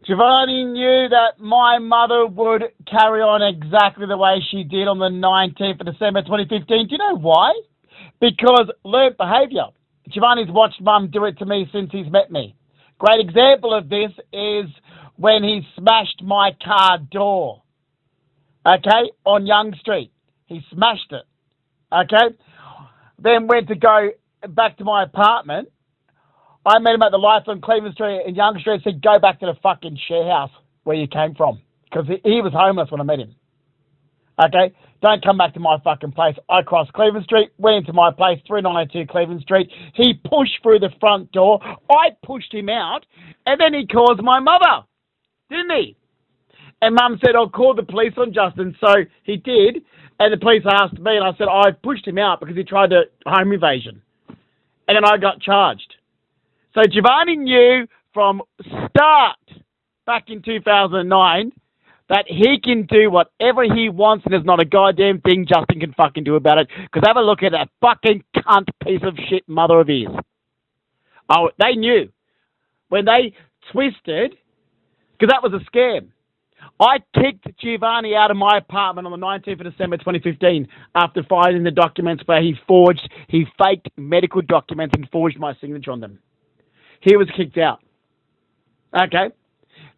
Giovanni knew that my mother would carry on exactly the way she did on the 19th of December 2015. Do you know why? Because learnt behaviour. Giovanni's watched Mum do it to me since he's met me. Great example of this is when he smashed my car door, okay, on Young Street. He smashed it, okay? Then went to go back to my apartment. I met him at the lights on Cleveland Street and Young Street, said, go back to the fucking share house where you came from. Because he was homeless when I met him. Okay? Don't come back to my fucking place. I crossed Cleveland Street, went into my place, 392 Cleveland Street. He pushed through the front door. I pushed him out, and then he calls my mother. Didn't he? And Mum said, I'll call the police on Justin. So he did, and the police asked me, and I said, I pushed him out because he tried to home invasion. And then I got charged. So Giovanni knew from start back in 2009 that he can do whatever he wants and there's not a goddamn thing Justin can fucking do about it. Because have a look at that fucking cunt piece of shit mother of his. Oh, they knew. When they twisted, because that was a scam. I kicked Giovanni out of my apartment on the 19th of December 2015 after finding the documents where he faked medical documents and forged my signature on them. He was kicked out. Okay.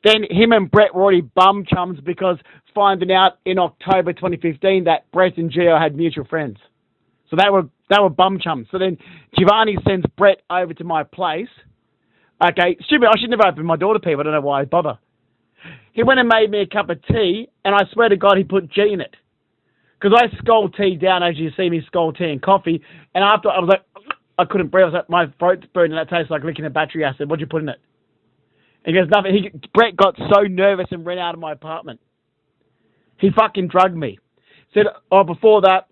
Then him and Brett were already bum chums because finding out in October 2015 that Brett and Gio had mutual friends. So they were bum chums. So then Giovanni sends Brett over to my place. Okay, stupid. I should never open my door to people. I don't know why I bother. He went and made me a cup of tea, and I swear to God he put G in it. Because I scold tea down as you see me scold tea and coffee. And after I was like, I couldn't breathe. I was like, my throat's burning, and that tastes like licking a battery acid. What'd you put in it? He goes, nothing. Brett got so nervous and ran out of my apartment. He fucking drugged me. Said, oh, before that,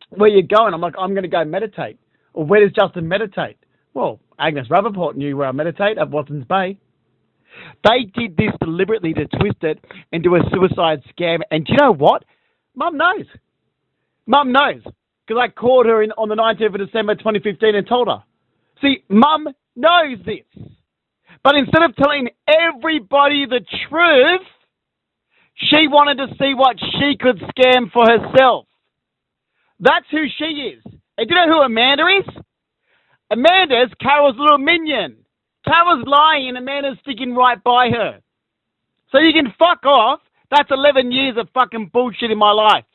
where you going? I'm like, I'm going to go meditate. Or where does Justin meditate? Well, Agnes Rappaport knew where I meditate, at Watson's Bay. They did this deliberately to twist it and do a suicide scam. And do you know what? Mum knows. Mum knows. Because I called her on the 19th of December 2015 and told her. See, Mum knows this. But instead of telling everybody the truth, she wanted to see what she could scam for herself. That's who she is. And do you know who Amanda is? Amanda's Carol's little minion. Carol's lying and Amanda's sticking right by her. So you can fuck off. That's 11 years of fucking bullshit in my life.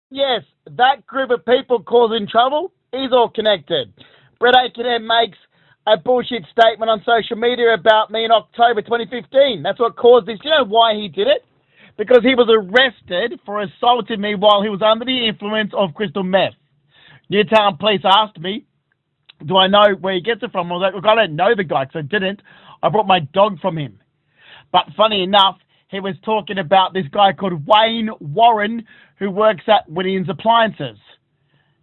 Yes, that group of people causing trouble is all connected. Brett Aiken makes a bullshit statement on social media about me in October 2015. That's what caused this. Do you know why he did it? Because he was arrested for assaulting me while he was under the influence of crystal meth. Newtown police asked me, do I know where he gets it from? I was like, look, I don't know the guy because I didn't. I brought my dog from him. But funny enough, he was talking about this guy called Wayne Warren who works at Williams Appliances.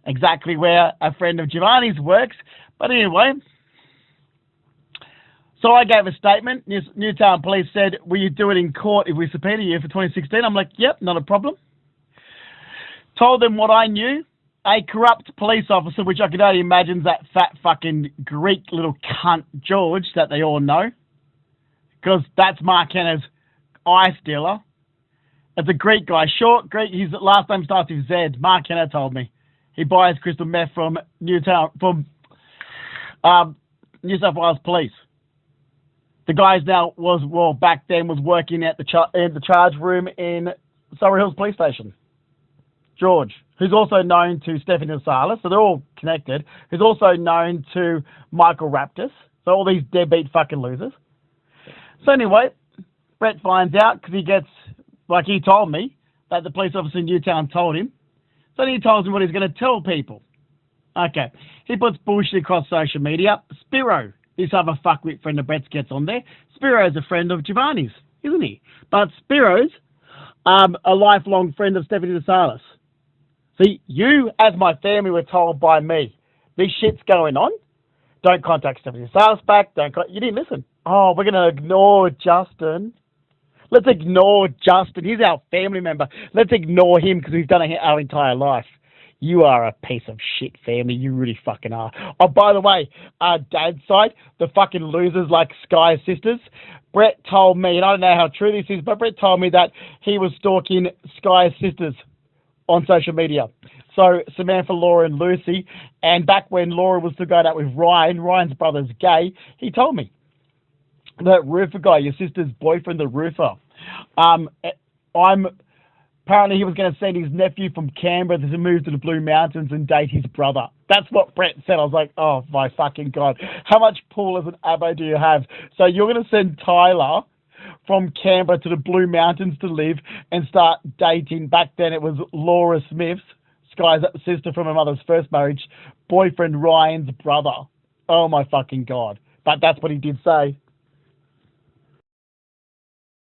Exactly where a friend of Giovanni's works. But anyway, so I gave a statement. Newtown police said, will you do it in court if we subpoena you for 2016? I'm like, yep, not a problem. Told them what I knew. A corrupt police officer, which I could only imagine is that fat fucking Greek little cunt George that they all know. Because that's Mark Henner's eye stealer. It's a Greek guy. Short Greek. His last name starts with Z. Mark Henner told me. He buys crystal meth from New South Wales Police. The guy back then was working at the charge room in Surrey Hills Police Station. George, who's also known to Stephanie Salas, so they're all connected, who's also known to Michael Raptis, so all these deadbeat fucking losers. So anyway, Brett finds out because he gets, like he told me, that the police officer in Newtown told him. So then he tells him what he's going to tell people. Okay, he puts bullshit across social media. Spiro, this other fuckwit friend of Brett's gets on there. Spiro's a friend of Giovanni's, isn't he? But Spiro's a lifelong friend of Stephanie Salas. See, you, as my family, were told by me, this shit's going on. Don't contact Stephanie Salas back. You didn't listen. Oh, we're going to ignore Justin. Let's ignore Justin. He's our family member. Let's ignore him because we've done it our entire life. You are a piece of shit family. You really fucking are. Oh, by the way, Dad's side, the fucking losers like Sky's sisters. Brett told me, and I don't know how true this is, but Brett told me that he was stalking Sky's sisters on social media. So Samantha, Laura, and Lucy. And back when Laura was still going out with Ryan, Ryan's brother's gay, he told me that roofer guy, your sister's boyfriend, the roofer. Apparently he was going to send his nephew from Canberra to move to the Blue Mountains and date his brother. That's what Brett said. I was like, oh my fucking God. How much pull as an abo do you have? So you're going to send Tyler from Canberra to the Blue Mountains to live and start dating. Back then it was Laura Smith's, Sky's sister from her mother's first marriage, boyfriend Ryan's brother. Oh my fucking God. But that's what he did say.